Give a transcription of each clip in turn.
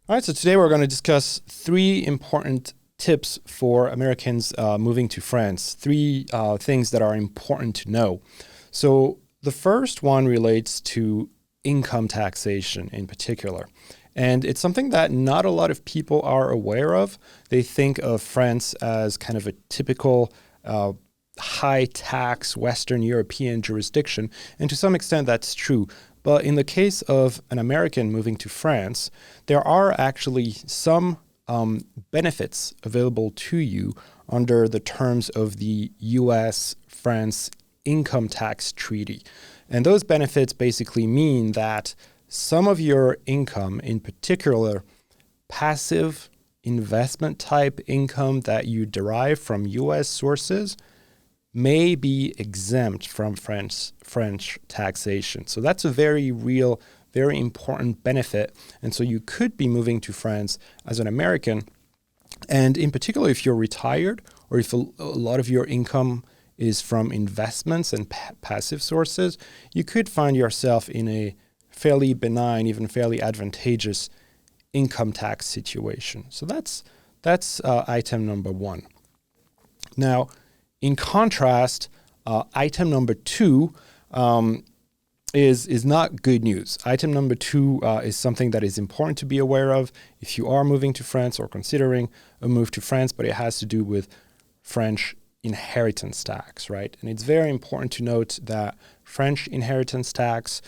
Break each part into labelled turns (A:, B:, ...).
A: All right, so today we're going to discuss three important tips for Americans moving to France, three things that are important to know. So the first one relates to income taxation in particular. And it's something that not a lot of people are aware of. They think of France as kind of a typical high tax Western European jurisdiction. And to some extent, that's true. But in the case of an American moving to France, there are actually some benefits available to you under the terms of the U.S. France income tax treaty. And those benefits basically mean that some of your income, in particular passive investment type income that you derive from U.S. sources, may be exempt from French taxation. So that's a very real, very important benefit. And so you could be moving to France as an American. And in particular, if you're retired or if a lot of your income is from investments and passive sources, you could find yourself in a fairly benign, even fairly advantageous income tax situation. So that's item number one. Now, in contrast, item number two is not good news. Item number two is something that is important to be aware of if you are moving to France or considering a move to France, but it has to do with French inheritance tax, right? And it's very important to note that French inheritance tax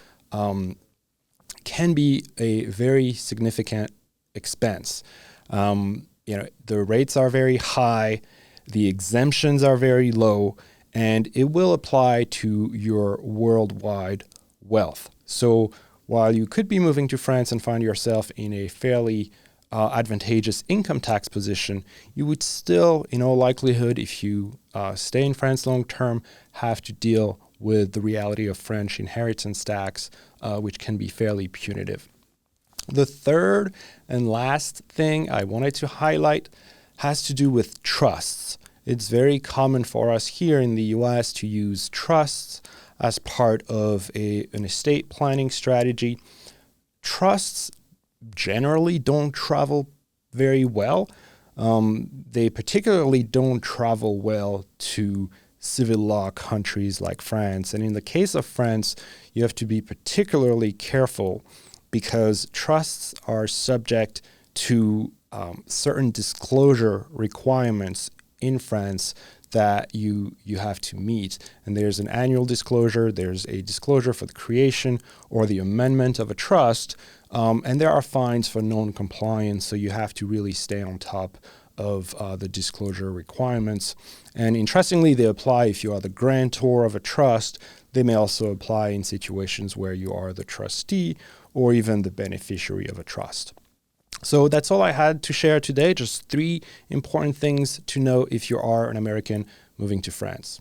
A: can be a very significant expense. The rates are very high. The exemptions are very low, and it will apply to your worldwide wealth. So while you could be moving to France and find yourself in a fairly advantageous income tax position, you would still, in all likelihood, if you stay in France long term, have to deal with the reality of French inheritance tax, which can be fairly punitive. The third and last thing I wanted to highlight has to do with trusts. It's very common for us here in the U.S. to use trusts as part of an estate planning strategy. Trusts generally don't travel very well. They particularly don't travel well to civil law countries like France. And in the case of France, you have to be particularly careful because trusts are subject to certain disclosure requirements in France that you have to meet. And there's an annual disclosure, there's a disclosure for the creation or the amendment of a trust, and there are fines for non-compliance, so you have to really stay on top of the disclosure requirements. And interestingly, they apply if you are the grantor of a trust. They may also apply in situations where you are the trustee or even the beneficiary of a trust. So that's all I had to share today, just three important things to know if you are an American moving to France.